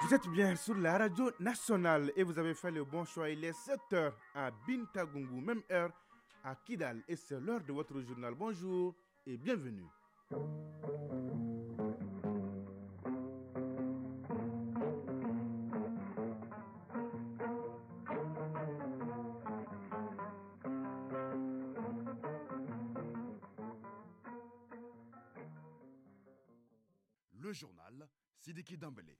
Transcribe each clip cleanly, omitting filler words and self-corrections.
Vous êtes bien sur la radio nationale et vous avez fait le bon choix. Il est 7h à Bintagungu, même heure à Kidal. Et c'est l'heure de votre journal. Bonjour et bienvenue. Le journal Sidiki Dambélé.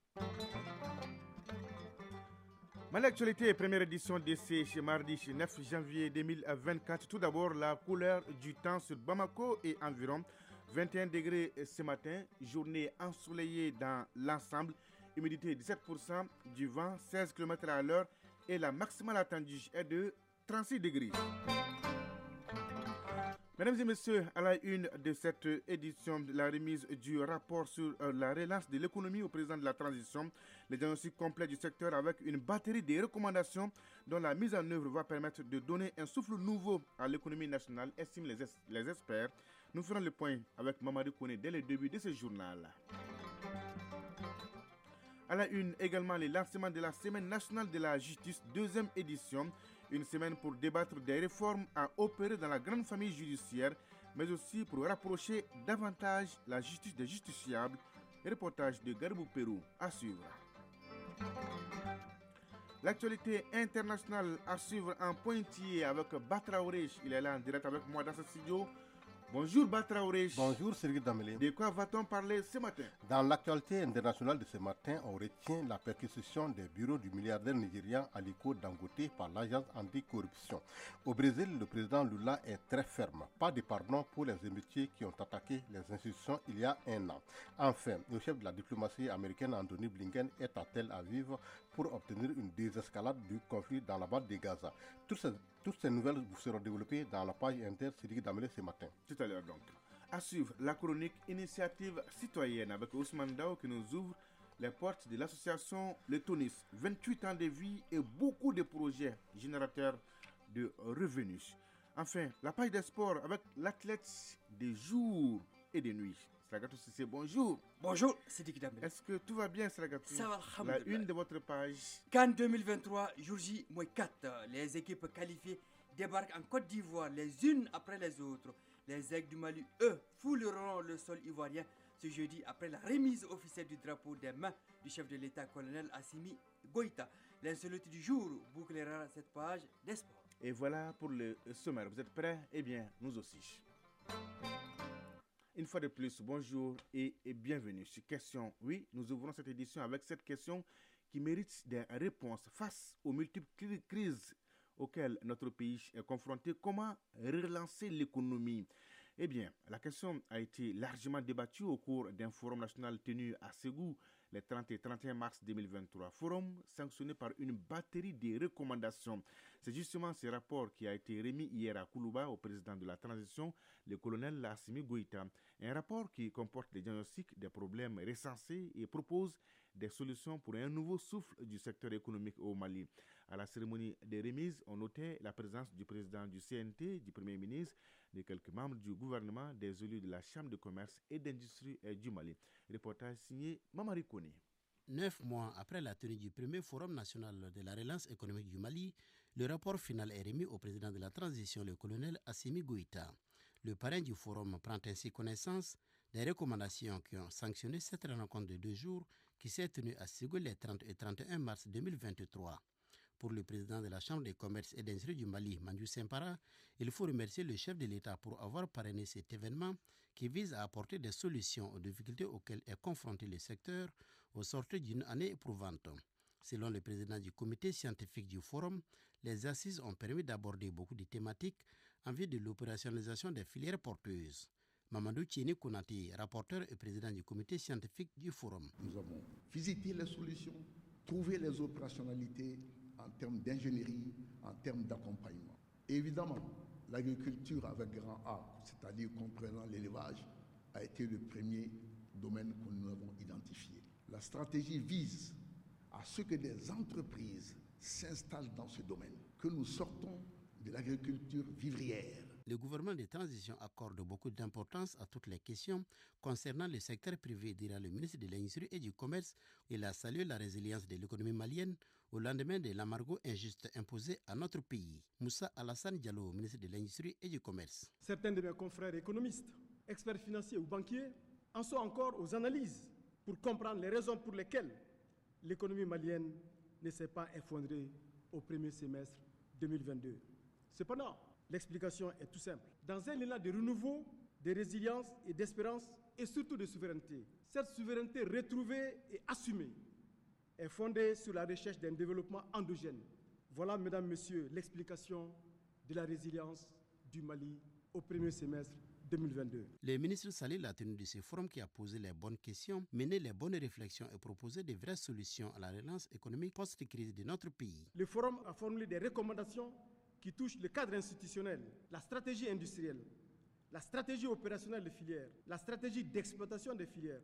Dans l'actualité, première édition d'essai chez mardi 9 janvier 2024. Tout d'abord, la couleur du temps sur Bamako et environ 21 degrés ce matin. Journée ensoleillée dans l'ensemble. Humidité 17%, du vent 16 km à l'heure et la maximale attendue est de 36 degrés. Mesdames et messieurs, à la une de cette édition, la remise du rapport sur la relance de l'économie au président de la transition, le diagnostic complet du secteur avec une batterie de recommandations dont la mise en œuvre va permettre de donner un souffle nouveau à l'économie nationale, estiment les experts. Nous ferons le point avec Mamadou Kone dès le début de ce journal. À la une, également le lancement de la Semaine nationale de la justice, deuxième édition. Une semaine pour débattre des réformes à opérer dans la grande famille judiciaire, mais aussi pour rapprocher davantage la justice des justiciables. Reportage de Garbou Pérou à suivre. L'actualité internationale à suivre en pointillé avec Batra Oresh. Il est là en direct avec moi dans ce studio. Bonjour Batra Oresh. Bonjour Sergi Damele. De quoi va-t-on parler ce matin? Dans l'actualité internationale de ce matin, on retient la perquisition des bureaux du milliardaire nigérian Aliko Dangote par l'agence anticorruption. Au Brésil, le président Lula est très ferme. Pas de pardon pour les émeutiers qui ont attaqué les institutions il y a un an. Enfin, le chef de la diplomatie américaine Anthony Blinken est à Tel Aviv pour obtenir une désescalade du conflit dans la bande de Gaza. Toutes ces nouvelles seront développées dans la page inter Sergi Damele ce matin. Tout à l'heure donc. À suivre la chronique Initiative citoyenne avec Ousmane Dao qui nous ouvre les portes de l'association Le Tonis. 28 ans de vie et beaucoup de projets générateurs de revenus. Enfin, la page des sports avec l'athlète des jours et des nuits. Sragatou Sissé, bonjour. Bonjour, Sidiki Dambélé. Est-ce que tout va bien, Sragatou? Ça va, alhamdoulilah. La une de votre page. CAN 2023, jour J-4. Les équipes qualifiées débarquent en Côte d'Ivoire les unes après les autres. Les Aigles du Mali, eux, fouleront le sol ivoirien ce jeudi après la remise officielle du drapeau des mains du chef de l'État, colonel Assimi Goïta. L'insolite du jour bouclera cette page des sports. Et voilà pour le sommaire. Vous êtes prêts? Eh bien, nous aussi. Une fois de plus, bonjour et bienvenue sur Question. Oui, nous ouvrons cette édition avec cette question qui mérite des réponses face aux multiples crises auxquelles notre pays est confronté. Comment relancer l'économie? Eh bien, la question a été largement débattue au cours d'un forum national tenu à Ségou les 30 et 31 mars 2023. Forum sanctionné par une batterie de recommandations. C'est justement ce rapport qui a été remis hier à Koulouba au président de la transition, le colonel Assimi Goïta. Un rapport qui comporte des diagnostics des problèmes recensés et propose des solutions pour un nouveau souffle du secteur économique au Mali. À la cérémonie de remise, on notait la présence du président du CNT, du Premier ministre, de quelques membres du gouvernement, des élus de la Chambre de commerce et d'industrie du Mali. Reportage signé Mamari Kone. 9 mois après la tenue du premier forum national de la relance économique du Mali, le rapport final est remis au président de la transition, le colonel Assimi Goïta. Le parrain du forum prend ainsi connaissance des recommandations qui ont sanctionné cette rencontre de 2 jours qui s'est tenue à Ségou les 30 et 31 mars 2023. Pour le président de la Chambre de commerce et d'industrie du Mali, Mandiou Sempara, il faut remercier le chef de l'État pour avoir parrainé cet événement qui vise à apporter des solutions aux difficultés auxquelles est confronté le secteur au sortir d'une année éprouvante. Selon le président du comité scientifique du forum, les assises ont permis d'aborder beaucoup de thématiques en vue de l'opérationnalisation des filières porteuses. Mamadou Tieni Kounati, rapporteur et président du comité scientifique du forum. Nous avons visité les solutions, trouvé les opérationnalités en termes d'ingénierie, en termes d'accompagnement. Évidemment, l'agriculture avec grand A, c'est-à-dire comprenant l'élevage, a été le premier domaine que nous avons identifié. La stratégie vise à ce que des entreprises s'installent dans ce domaine, que nous sortons de l'agriculture vivrière. Le gouvernement de transition accorde beaucoup d'importance à toutes les questions concernant le secteur privé, dira le ministre de l'Industrie et du Commerce. Il a salué la résilience de l'économie malienne au lendemain de l'embargo injuste imposé à notre pays. Moussa Alassane Diallo, ministre de l'Industrie et du Commerce. Certains de mes confrères économistes, experts financiers ou banquiers en sont encore aux analyses pour comprendre les raisons pour lesquelles l'économie malienne ne s'est pas effondrée au premier semestre 2022. Cependant, l'explication est tout simple. Dans un élan de renouveau, de résilience et d'espérance, et surtout de souveraineté, cette souveraineté retrouvée et assumée est fondée sur la recherche d'un développement endogène. Voilà, mesdames, messieurs, l'explication de la résilience du Mali au premier semestre 2022. Le ministre salue la tenue de ce forum qui a posé les bonnes questions, mené les bonnes réflexions et proposé de vraies solutions à la relance économique post-crise de notre pays. Le forum a formulé des recommandations qui touchent le cadre institutionnel, la stratégie industrielle, la stratégie opérationnelle des filières, la stratégie d'exploitation des filières,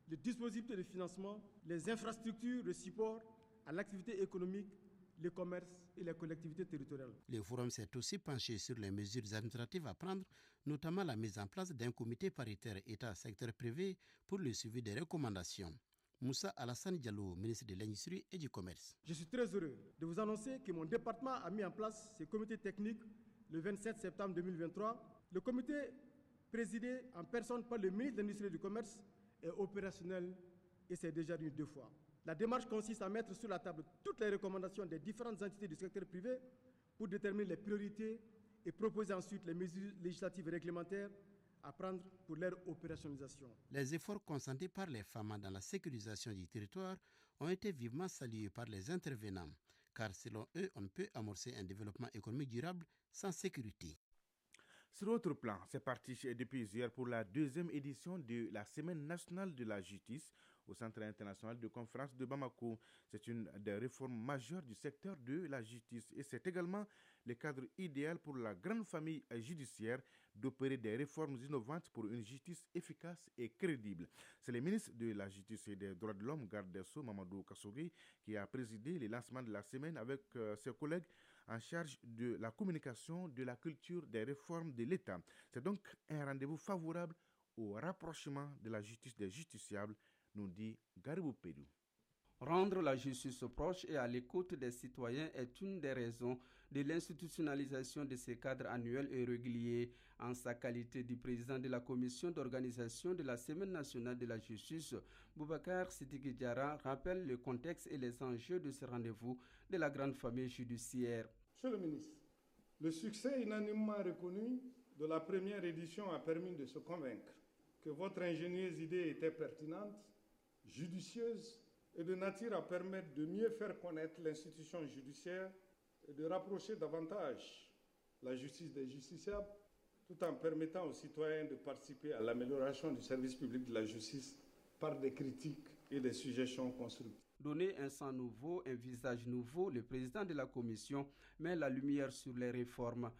le dispositif de financement, les infrastructures, le support à l'activité économique, le commerce et les collectivités territoriales. Le forum s'est aussi penché sur les mesures administratives à prendre, notamment la mise en place d'un comité paritaire État-secteur privé pour le suivi des recommandations. Moussa Alassane Diallo, ministre de l'Industrie et du Commerce. Je suis très heureux de vous annoncer que mon département a mis en place ce comité technique le 27 septembre 2023. Le comité, présidé en personne par le ministre de l'Industrie et du Commerce, est opérationnel et s'est déjà réuni 2 fois. La démarche consiste à mettre sur la table toutes les recommandations des différentes entités du secteur privé pour déterminer les priorités et proposer ensuite les mesures législatives et réglementaires à prendre pour leur opérationnalisation. Les efforts consentis par les femmes dans la sécurisation du territoire ont été vivement salués par les intervenants, car selon eux, on ne peut amorcer un développement économique durable sans sécurité. Sur autre plan, c'est parti depuis hier pour la 2e édition de la Semaine nationale de la justice au Centre international de conférence de Bamako. C'est une des réformes majeures du secteur de la justice et c'est également le cadre idéal pour la grande famille judiciaire d'opérer des réformes innovantes pour une justice efficace et crédible. C'est le ministre de la Justice et des Droits de l'Homme, garde des Sceaux, Mamadou Kassogui, qui a présidé le lancement de la semaine avec ses collègues en charge de la communication, de la culture, des réformes de l'État. C'est donc un rendez-vous favorable au rapprochement de la justice des justiciables, nous dit Garibou Pédou. Rendre la justice proche et à l'écoute des citoyens est une des raisons de l'institutionnalisation de ces cadres annuels et réguliers. En sa qualité de président de la commission d'organisation de la Semaine nationale de la justice, Boubacar Sidiki Diarra rappelle le contexte et les enjeux de ce rendez-vous de la grande famille judiciaire. Monsieur le ministre, le succès unanimement reconnu de la première édition a permis de se convaincre que votre ingénieuse idée était pertinente, judicieuse et de nature à permettre de mieux faire connaître l'institution judiciaire et de rapprocher davantage la justice des justiciables, tout en permettant aux citoyens de participer à l'amélioration du service public de la justice par des critiques et des suggestions constructives. Donner un sang nouveau, un visage nouveau, le président de la commission met la lumière sur les réformes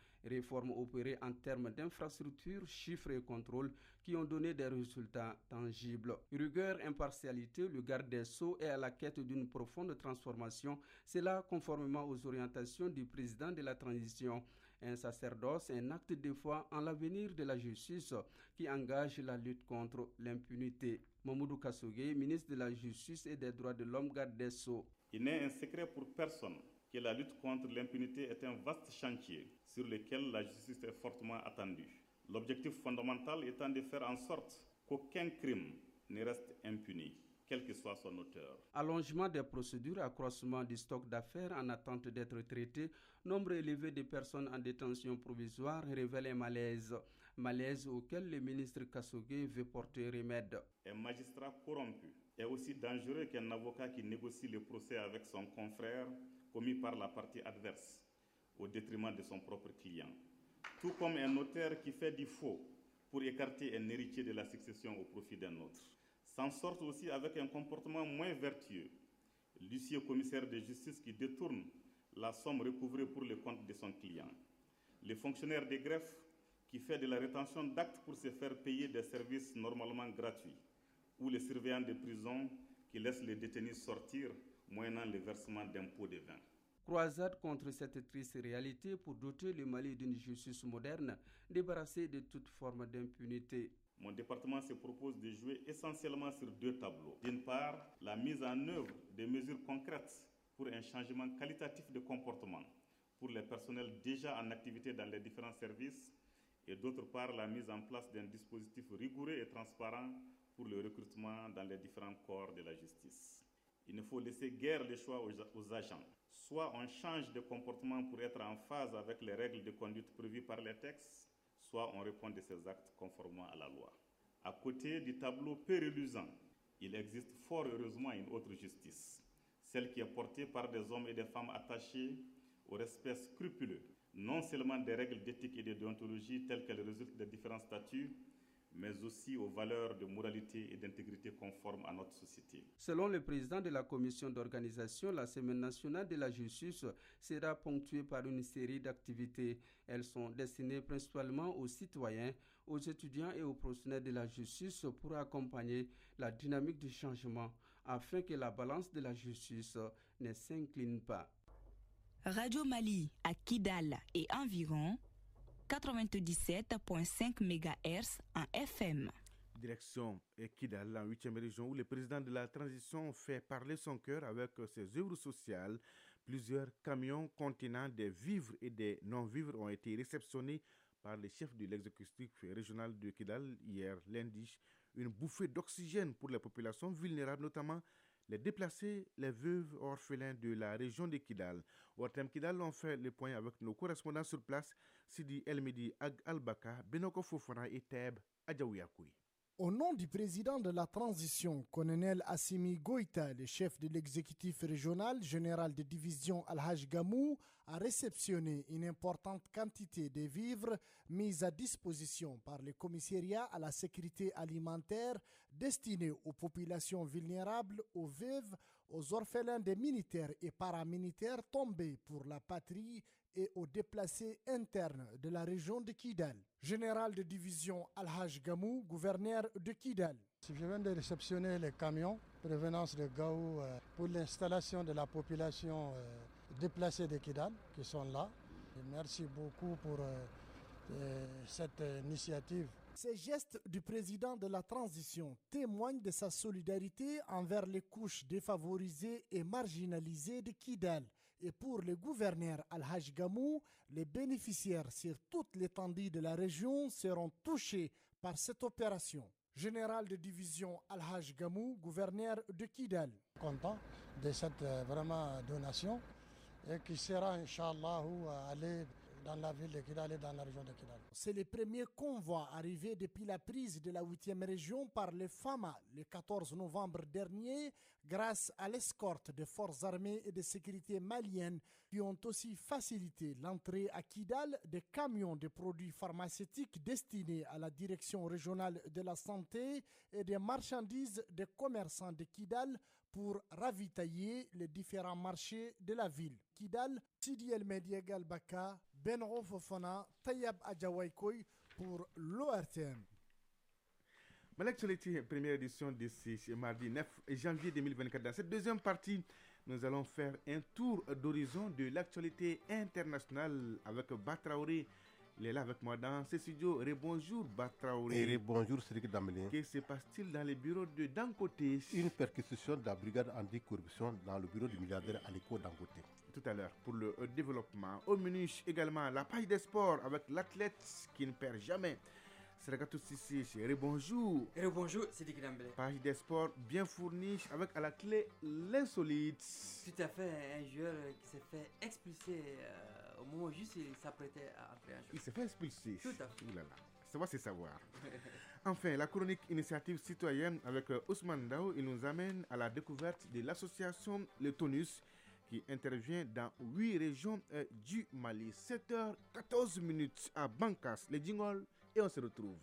opérées en termes d'infrastructures, chiffres et contrôles qui ont donné des résultats tangibles. Rigueur, impartialité, le garde des Sceaux est à la quête d'une profonde transformation, cela conformément aux orientations du président de la transition. Un sacerdoce, un acte de foi en l'avenir de la justice qui engage la lutte contre l'impunité. Mamadou Kassogui, ministre de la Justice et des Droits de l'Homme, garde des Sceaux. Il n'est un secret pour personne que la lutte contre l'impunité est un vaste chantier sur lequel la justice est fortement attendue. L'objectif fondamental étant de faire en sorte qu'aucun crime ne reste impuni, quel que soit son auteur. Allongement des procédures, accroissement du stock d'affaires en attente d'être traité, nombre élevé de personnes en détention provisoire révèle un malaise auquel le ministre Kassogui veut porter remède. Un magistrat corrompu est aussi dangereux qu'un avocat qui négocie le procès avec son confrère commis par la partie adverse au détriment de son propre client. Tout comme un notaire qui fait du faux pour écarter un héritier de la succession au profit d'un autre. S'en sortent aussi avec un comportement moins vertueux. L'huissier commissaire de justice qui détourne la somme recouvrée pour le compte de son client. Le fonctionnaire de greffe qui fait de la rétention d'actes pour se faire payer des services normalement gratuits. Ou les surveillants de prison qui laissent les détenus sortir moyennant le versement d'impôts de vin. Croisade contre cette triste réalité pour doter le Mali d'une justice moderne, débarrassée de toute forme d'impunité. Mon département se propose de jouer essentiellement sur 2 tableaux. D'une part, la mise en œuvre de mesures concrètes pour un changement qualitatif de comportement pour les personnels déjà en activité dans les différents services, et d'autre part, la mise en place d'un dispositif rigoureux et transparent pour le recrutement dans les différents corps de la justice. Il ne faut laisser guère le choix aux agents. Soit on change de comportement pour être en phase avec les règles de conduite prévues par les textes, soit on répond de ces actes conformément à la loi. À côté du tableau peu reluisant, il existe fort heureusement une autre justice, celle qui est portée par des hommes et des femmes attachés au respect scrupuleux, non seulement des règles d'éthique et de déontologie telles qu'elles résultent des différents statuts, mais aussi aux valeurs de moralité et d'intégrité conformes à notre société. Selon le président de la commission d'organisation, la Semaine nationale de la justice sera ponctuée par une série d'activités. Elles sont destinées principalement aux citoyens, aux étudiants et aux professionnels de la justice pour accompagner la dynamique du changement afin que la balance de la justice ne s'incline pas. Radio Mali à Kidal et environ 97.5 MHz en FM. Direction Kidal, la 8e région, où le président de la transition fait parler son cœur avec ses œuvres sociales. Plusieurs camions contenant des vivres et des non-vivres ont été réceptionnés par les chefs de l'exécutif régional de Kidal hier lundi. Une bouffée d'oxygène pour les populations vulnérables, notamment les déplacés, les veuves orphelins de la région de Kidal. Au thème Kidal, on fait le point avec nos correspondants sur place, Sidi Elmedi Ag Albaka, Benoko Fofana et Teb Adjaouyakoui. Au nom du président de la transition, colonel Assimi Goïta, le chef de l'exécutif régional, général de division Al-Haj Gamou, a réceptionné une importante quantité de vivres mis à disposition par le commissariat à la sécurité alimentaire destinés aux populations vulnérables, aux veuves, aux orphelins des militaires et paramilitaires tombés pour la patrie et aux déplacés internes de la région de Kidal. Général de division Al-Haj Gamou, gouverneur de Kidal. Je viens de réceptionner les camions provenance de Gaou pour l'installation de la population déplacée de Kidal qui sont là. Et merci beaucoup pour cette initiative. Ces gestes du président de la transition témoignent de sa solidarité envers les couches défavorisées et marginalisées de Kidal. Et pour le gouverneur Al-Haj Gamou, les bénéficiaires sur toute l'étendue de la région seront touchés par cette opération. Général de division Al-Haj Gamou, gouverneur de Kidal. Content de cette vraiment donation et qui sera, Inch'Allah, aller dans la ville de Kidal et dans la région de Kidal. C'est le premier convoi arrivé depuis la prise de la 8e région par les FAMA le 14 novembre dernier, grâce à l'escorte des forces armées et de sécurité maliennes qui ont aussi facilité l'entrée à Kidal des camions de produits pharmaceutiques destinés à la direction régionale de la santé et des marchandises des commerçants de Kidal pour ravitailler les différents marchés de la ville. Kidal, Sidi El Medi Galbaka, Benro Fofana, Tayab Adjaouaikoui pour l'ORTM. Mais l'actualité, première édition de ce mardi 9 janvier 2024. Dans cette deuxième partie, nous allons faire un tour d'horizon de l'actualité internationale avec Batraoré. Il est là avec moi dans ce studio. Bonjour Batraoré. Bonjour Cédric Dambélé. Que se passe-t-il dans les bureaux de Dangote? Une perquisition de la brigade anticorruption dans le bureau du milliardaire Aliko Dangote. Tout à l'heure, pour le développement. Au menu également, la page des sports avec l'athlète qui ne perd jamais. Sergatou Sissi, bonjour. Bonjour, c'est Dick Dambélé. Page des sports bien fournie avec à la clé l'insolite. Tout à fait, un joueur qui s'est fait expulser au moment où juste il s'apprêtait à entrer en jeu. Il s'est fait expulser. Tout à fait. Oulala, ça va, c'est savoir. Enfin, la chronique initiative citoyenne avec Ousmane Dao, il nous amène à la découverte de l'association Le Tonus qui intervient dans 8 régions du Mali. 7h14 à Bankas, les Djingol, et on se retrouve.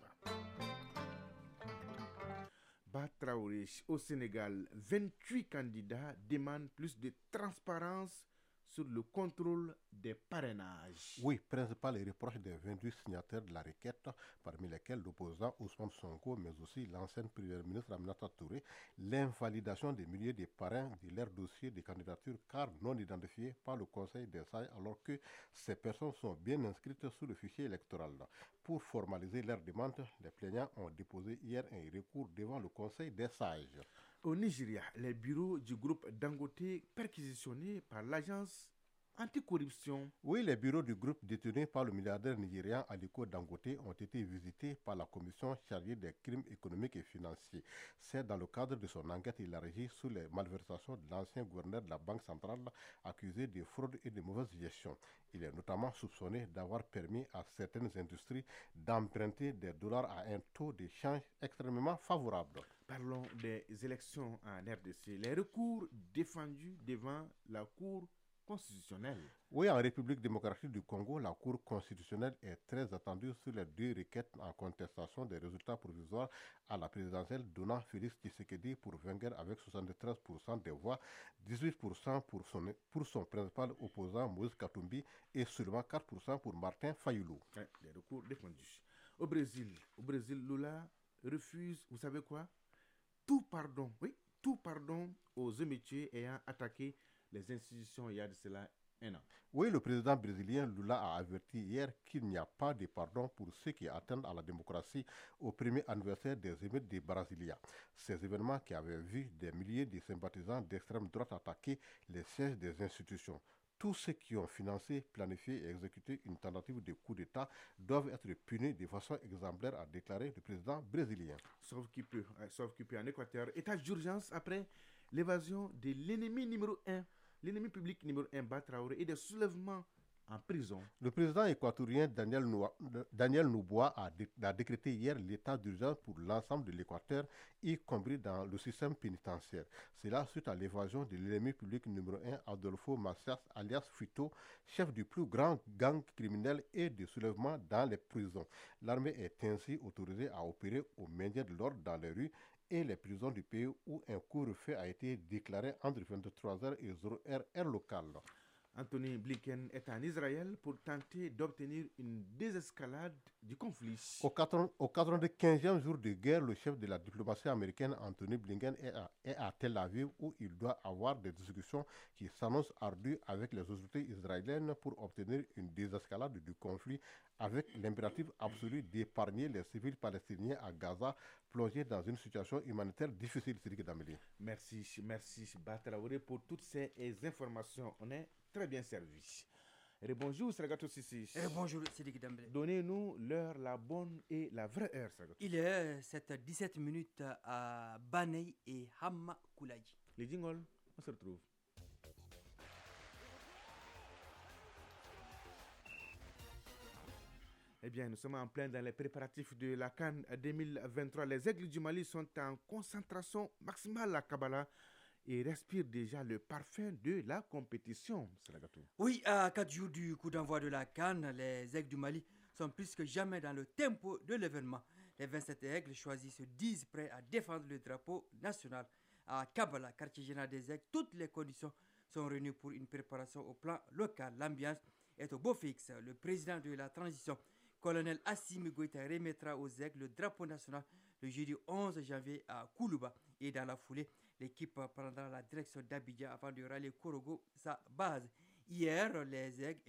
Batraouri, au Sénégal, 28 candidats demandent plus de transparence sur le contrôle des parrainages. Oui, principal et reproche des 28 signataires de la requête, parmi lesquels l'opposant Ousmane Sonko, mais aussi l'ancienne première ministre Aminata Touré, l'invalidation des milliers de parrains de leur dossier de candidature car non identifiés par le Conseil des sages alors que ces personnes sont bien inscrites sur le fichier électoral. Pour formaliser leur demande, les plaignants ont déposé hier un recours devant le Conseil des sages. Au Nigeria, les bureaux du groupe Dangote perquisitionnés par l'agence anticorruption. Oui, les bureaux du groupe détenus par le milliardaire nigérian Aliko Dangote ont été visités par la commission chargée des crimes économiques et financiers. C'est dans le cadre de son enquête élargie sur les malversations de l'ancien gouverneur de la Banque centrale accusé de fraude et de mauvaise gestion. Il est notamment soupçonné d'avoir permis à certaines industries d'emprunter des dollars à un taux de change extrêmement favorable. Parlons des élections en RDC. Les recours défendus devant la Cour constitutionnelle. Oui, en République démocratique du Congo, la Cour constitutionnelle est très attendue sur les deux requêtes en contestation des résultats provisoires à la présidentielle donnant Félix Tshisekedi pour vainqueur avec 73% des voix, 18% pour son principal opposant Moïse Katumbi et seulement 4% pour Martin Fayoulou. Les recours défendus. Au Brésil, Lula refuse, vous savez quoi? Tout pardon aux émeutiers ayant attaqué les institutions il y a de cela un an. Oui, le président brésilien Lula a averti hier qu'il n'y a pas de pardon pour ceux qui attendent à la démocratie au premier anniversaire des émeutes de Brasilia. Ces événements qui avaient vu des milliers de sympathisants d'extrême droite attaquer les sièges des institutions. Tous ceux qui ont financé, planifié et exécuté une tentative de coup d'État doivent être punis de façon exemplaire, a déclaré le président brésilien. Sauf qu'il peut en Équateur. État d'urgence après l'évasion de l'ennemi numéro 1, l'ennemi public numéro 1, Ba Traoré, et des soulèvements en prison. Le président équatorien Daniel Noboa a décrété hier l'état d'urgence pour l'ensemble de l'Équateur, y compris dans le système pénitentiaire. C'est là suite à l'évasion de l'ennemi public numéro 1, Adolfo Macias, alias Fito, chef du plus grand gang criminel et de soulèvement dans les prisons. L'armée est ainsi autorisée à opérer au maintien de l'ordre dans les rues et les prisons du pays où un couvre-feu a été déclaré entre 23h et 0h heure locale. Anthony Blinken est en Israël pour tenter d'obtenir une désescalade du conflit. Au 95e jour de guerre, le chef de la diplomatie américaine, Anthony Blinken, est à Tel Aviv où il doit avoir des discussions qui s'annoncent ardues avec les autorités israéliennes pour obtenir une désescalade du conflit avec l'impératif absolu d'épargner les civils palestiniens à Gaza plongés dans une situation humanitaire difficile. Merci Ba Traoré pour toutes ces informations. On est très bien servi. Bonjour Sragato Sissi. Bonjour Sidiki Dambélé. Donnez-nous l'heure, la bonne et la vraie heure, Sragato. Il est 7h17 à Banei et Hamma Koulaï. Les jingles, on se retrouve. Eh bien, nous sommes en plein dans les préparatifs de la CAN 2023. Les Aigles du Mali sont en concentration maximale à Kabbalah et respirent déjà le parfum de la compétition. Oui, à 4 jours du coup d'envoi de la CAN, les Aigles du Mali sont plus que jamais dans le tempo de l'événement. Les 27 Aigles choisis se disent prêts à défendre le drapeau national. À Kabbalah, quartier général des Aigles, toutes les conditions sont réunies pour une préparation au plan local. L'ambiance est au beau fixe. Le président de la transition, colonel Assimi Goïta, remettra aux Aigles le drapeau national le jeudi 11 janvier à Koulouba. Et dans la foulée, l'équipe prendra la direction d'Abidjan avant de rallier Korogo, sa base. Hier, les Aigles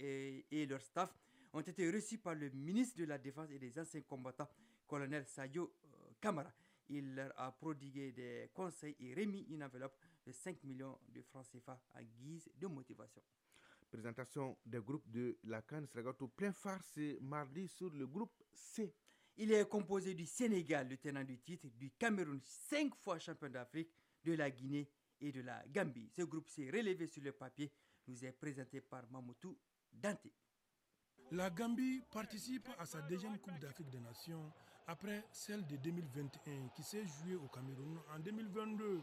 et leur staff ont été reçus par le ministre de la Défense et des anciens combattants, colonel Sadio Kamara. Il leur a prodigué des conseils et remis une enveloppe de 5 millions de francs CFA en guise de motivation. Présentation des groupes de la CAN sera au plein phare ce mardi sur le groupe C. Il est composé du Sénégal, le tenant du titre, du Cameroun, 5 fois champion d'Afrique, de la Guinée et de la Gambie. Ce groupe C, relevé sur le papier, nous est présenté par Mamoutou Dante. La Gambie participe à sa deuxième Coupe d'Afrique des Nations après celle de 2021 qui s'est jouée au Cameroun en 2022.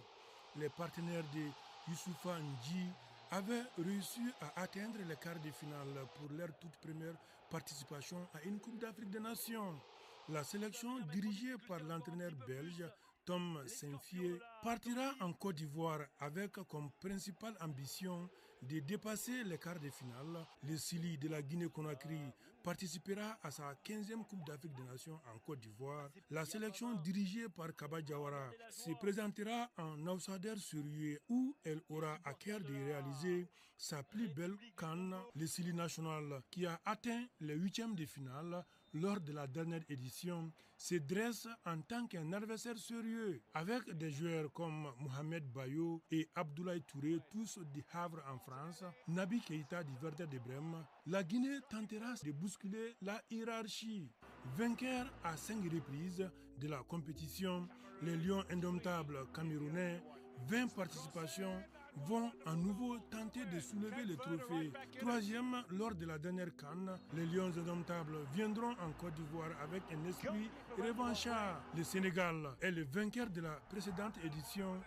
Les partenaires de Youssoufa Ndji avaient réussi à atteindre les quarts de finale pour leur toute première participation à une Coupe d'Afrique des Nations. La sélection dirigée par l'entraîneur belge Tom Saint-Fié partira en Côte d'Ivoire avec comme principale ambition de dépasser les quarts de finale. Le Sili de la Guinée-Conakry participera à sa 15e Coupe d'Afrique des Nations en Côte d'Ivoire. La sélection dirigée par Kaba Diawara se présentera en outsider sérieux où elle aura à cœur de réaliser sa plus belle CAN. Le Sili national, qui a atteint les 8e de finale lors de la dernière édition, se dresse en tant qu'un adversaire sérieux, avec des joueurs comme Mohamed Bayo et Abdoulaye Touré, tous du Havre en France, Nabi Keïta du Werder de Brême. La Guinée tentera de bousculer la hiérarchie. Vainqueur à 5 reprises de la compétition, les Lions indomptables camerounais, 20 participations, vont à nouveau tenter de soulever le trophée. 3e lors de la dernière CAN, les Lions indomptables viendront en Côte d'Ivoire avec un esprit revanchard. Le Sénégal est le vainqueur de la précédente édition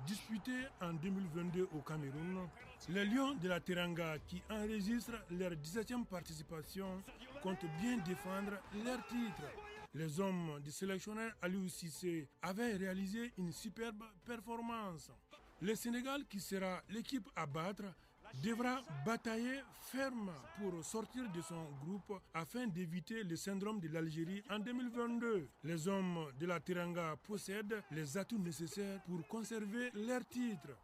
disputée en 2022 au Cameroun. Les Lions de la Teranga, qui enregistrent leur 17e participation, comptent bien défendre leur titre. Les hommes du sélectionneur Aliou Cissé avaient réalisé une superbe performance. Le Sénégal, qui sera l'équipe à battre, devra batailler ferme pour sortir de son groupe afin d'éviter le syndrome de l'Algérie en 2022. Les hommes de la Teranga possèdent les atouts nécessaires pour conserver leur titre.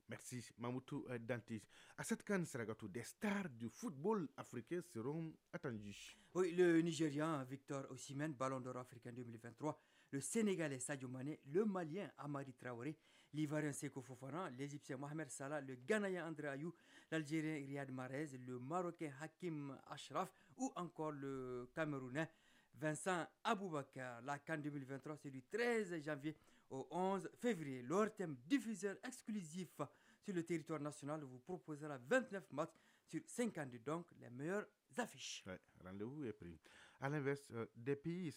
Merci Mamoutou Danti. À cette CAN Saragatou, des stars du football africain seront attendues. Oui, le Nigérian Victor Osimhen, Ballon d'Or africain 2023, le Sénégalais Sadio Mané, le Malien Amari Traoré, l'Ivoirien Seko Fofana, l'Égyptien Mohamed Salah, le Ghanéen André Ayou, l'Algérien Riyad Mahrez, le Marocain Hakim Ashraf ou encore le Camerounais Vincent Aboubakar. La CAN 2023, c'est du 13 janvier au 11 février. L'ORTM diffuseur exclusif sur le territoire national vous proposera 29 matchs sur 52, donc les meilleures affiches. Ouais, rendez-vous est pris. À l'inverse, des pays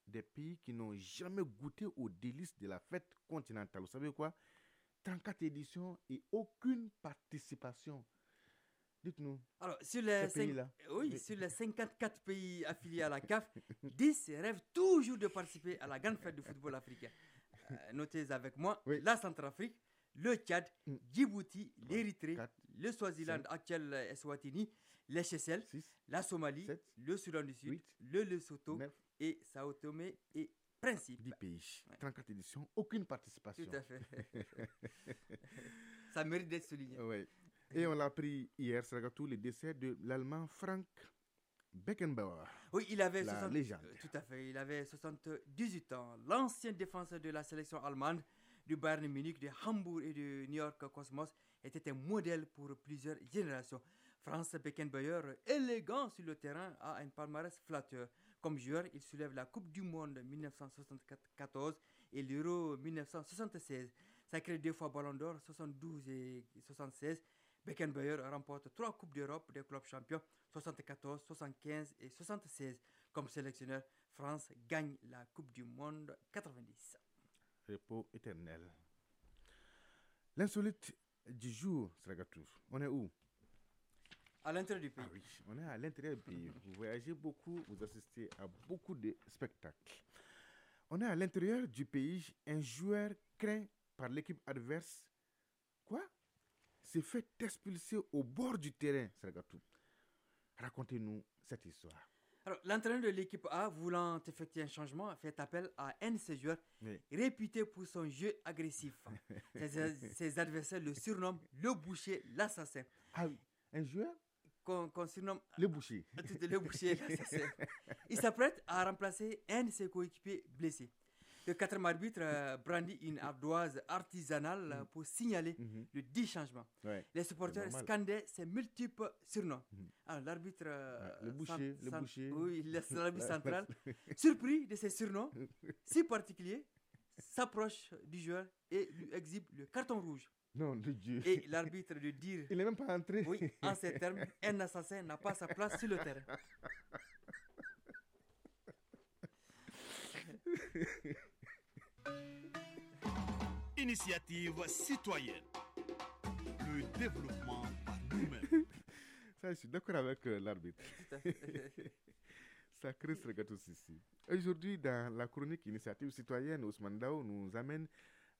des pays qui n'ont jamais goûté aux délices de la fête continentale. Vous savez quoi? 34 éditions et aucune participation. Dites-nous. Alors, sur les, sur les 54 pays affiliés à la CAF, 10 rêvent toujours de participer à la grande fête du football africain. Notez avec moi, la Centrafrique, le Tchad, Djibouti, l'Érythrée, le Swaziland, actuel Eswatini, les Seychelles, la Somalie, le Soudan du Sud, le Lesotho et Sao Tomé et Principe. 10 pays, 34 éditions, aucune participation. Tout à fait. Ça mérite d'être souligné. Oui. Et on l'a appris hier, Saragatou, le décès de l'Allemand Frank Beckenbauer. Oui, il avait légende. Tout à fait, il avait 78 ans. L'ancien défenseur de la sélection allemande, du Bayern Munich, de Hambourg et de New York Cosmos, était un modèle pour plusieurs générations. Franz Beckenbauer, élégant sur le terrain, a un palmarès flatteur. Comme joueur, il soulève la Coupe du Monde 1974 et l'Euro 1976. Sacré 2 fois Ballon d'Or, 72 et 76. Beckenbauer remporte 3 Coupes d'Europe des clubs champions, 74, 75 et 76. Comme sélectionneur, France gagne la Coupe du Monde 90. Repos éternel. L'insolite du jour, Saragatou. On est où? À l'intérieur du pays. Ah oui, on est à l'intérieur du pays. Vous voyagez beaucoup, vous assistez à beaucoup de spectacles. On est à l'intérieur du pays. Un joueur craint par l'équipe adverse. Quoi? S'est fait expulser au bord du terrain, Saragatou. Racontez-nous cette histoire. Alors, l'entraîneur de l'équipe A, voulant effectuer un changement, a fait appel à un de ses joueurs réputé pour son jeu agressif. Ses adversaires le surnomment le boucher, l'assassin. Ah oui, un joueur qu'on surnomme le boucher. Le boucher, l'assassin. Il s'apprête à remplacer un de ses coéquipiers blessés. Le 4e arbitre brandit une ardoise artisanale pour signaler le dit changement. Ouais, les supporters scandaient ses multiples surnoms. Alors, l'arbitre le boucher. Oui, l'arbitre central, surpris de ces surnoms si particuliers, s'approche du joueur et lui exhibe le carton rouge. Non, de Dieu. Et l'arbitre de dire... Il n'est même pas entré. Oui, en ces termes, un assassin n'a pas sa place sur le terrain. Initiative citoyenne. Le développement par nous-mêmes. Ça, je suis d'accord avec l'arbitre. Sacré Saragatou Sissi. Aujourd'hui, dans la chronique Initiative citoyenne, Ousmane Dao nous amène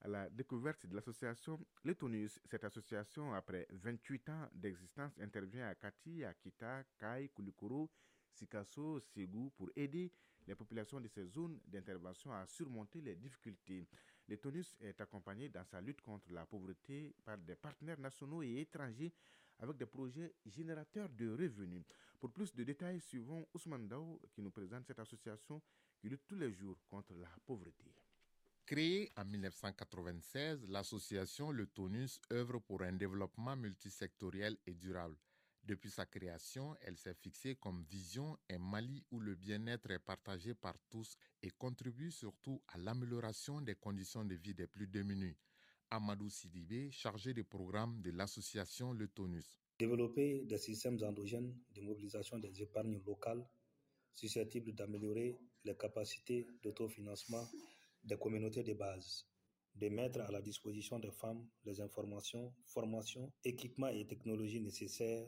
à la découverte de l'association Le Tonus. Cette association, après 28 ans d'existence, intervient à Kati, Akita, Kai, Koulikoro, Sikasso, Ségou pour aider les populations de ces zones d'intervention à surmonter les difficultés. Le Tonus est accompagné dans sa lutte contre la pauvreté par des partenaires nationaux et étrangers avec des projets générateurs de revenus. Pour plus de détails, suivons Ousmane Dao qui nous présente cette association qui lutte tous les jours contre la pauvreté. Créée en 1996, l'association Le Tonus œuvre pour un développement multisectoriel et durable. Depuis sa création, elle s'est fixée comme vision un Mali où le bien-être est partagé par tous et contribue surtout à l'amélioration des conditions de vie des plus démunis. Amadou Sidibé, chargé des programmes de l'association Le Tonus. Développer des systèmes endogènes de mobilisation des épargnes locales susceptibles d'améliorer les capacités d'autofinancement des communautés de base, de mettre à la disposition des femmes les informations, formations, équipements et technologies nécessaires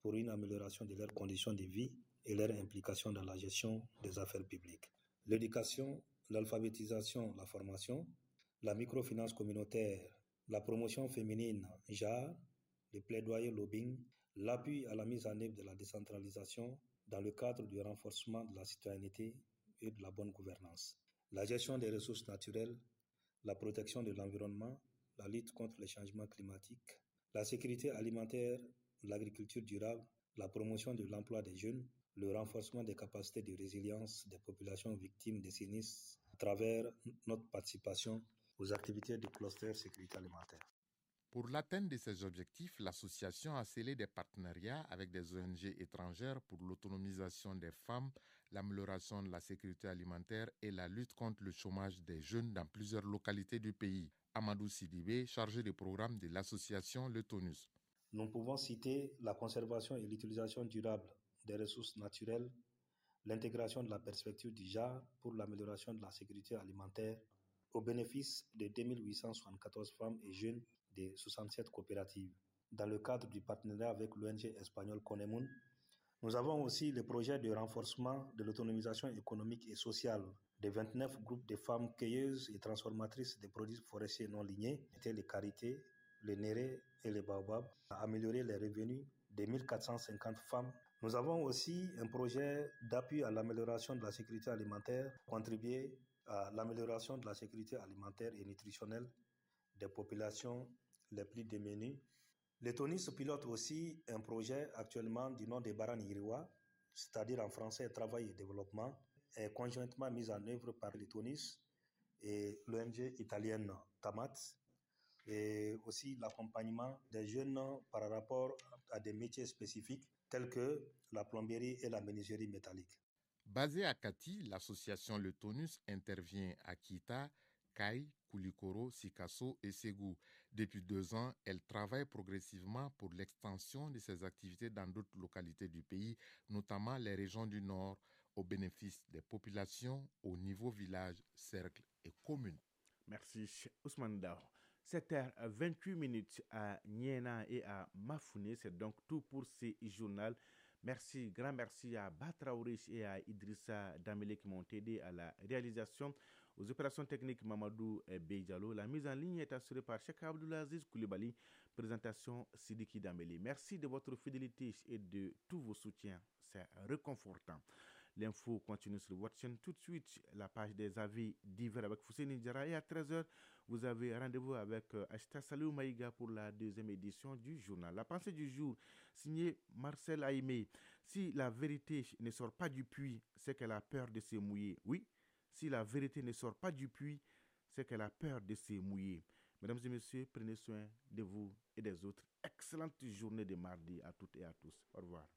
pour une amélioration de leurs conditions de vie et leur implication dans la gestion des affaires publiques. L'éducation, l'alphabétisation, la formation, la microfinance communautaire, la promotion féminine, genre, le plaidoyer lobbying, l'appui à la mise en œuvre de la décentralisation dans le cadre du renforcement de la citoyenneté et de la bonne gouvernance. La gestion des ressources naturelles, la protection de l'environnement, la lutte contre les changements climatiques, la sécurité alimentaire, l'agriculture durable, la promotion de l'emploi des jeunes, le renforcement des capacités de résilience des populations victimes des sinistres à travers notre participation aux activités du cluster sécurité alimentaire. Pour l'atteinte de ces objectifs, l'association a scellé des partenariats avec des ONG étrangères pour l'autonomisation des femmes, l'amélioration de la sécurité alimentaire et la lutte contre le chômage des jeunes dans plusieurs localités du pays. Amadou Sidibé, chargé des programmes de l'association Le Tonus. Nous pouvons citer la conservation et l'utilisation durable des ressources naturelles, l'intégration de la perspective du genre pour l'amélioration de la sécurité alimentaire au bénéfice de 2874 femmes et jeunes de 67 coopératives. Dans le cadre du partenariat avec l'ONG espagnole Conemun, nous avons aussi le projet de renforcement de l'autonomisation économique et sociale de 29 groupes de femmes cueilleuses et transformatrices de produits forestiers non lignés, les karités, les nérés et les baobabs, à améliorer les revenus de 1450 femmes. Nous avons aussi un projet d'appui à l'amélioration de la sécurité alimentaire, contribuer à l'amélioration de la sécurité alimentaire et nutritionnelle des populations les plus démunies. Le Tonus pilote aussi un projet actuellement du nom de Baraniriwa, c'est-à-dire en français Travail et Développement, est conjointement mis en œuvre par le Tonus et l'ONG italienne Tamat, et aussi l'accompagnement des jeunes par rapport à des métiers spécifiques tels que la plomberie et la menuiserie métallique. Basée à Kati, l'association Le Tonus intervient à Kita, Kai, Koulikoro, Sikasso et Ségou. Depuis 2 ans, elle travaille progressivement pour l'extension de ses activités dans d'autres localités du pays, notamment les régions du Nord, au bénéfice des populations au niveau village, cercle et commune. Merci Ousmane Dao. 7h28 à Niena et à Mafouné, c'est donc tout pour ce journal. Merci, grand merci à Batraourish et à Idrissa Damele qui m'ont aidé à la réalisation. Aux opérations techniques, Mamadou Beidjalo. La mise en ligne est assurée par Cheikh Abdoulaziz Koulibaly. Présentation Sidiki Damele. Merci de votre fidélité et de tous vos soutiens. C'est réconfortant. L'info continue sur votre chaîne tout de suite. La page des avis divers avec Fousseini Diarra. Et à 13h, vous avez rendez-vous avec Ashta Salou Maïga pour la 2e édition du journal. La pensée du jour, signée Marcel Aimé. Si la vérité ne sort pas du puits, c'est qu'elle a peur de se mouiller. Oui, si la vérité ne sort pas du puits, c'est qu'elle a peur de se mouiller. Mesdames et messieurs, prenez soin de vous et des autres. Excellente journée de mardi à toutes et à tous. Au revoir.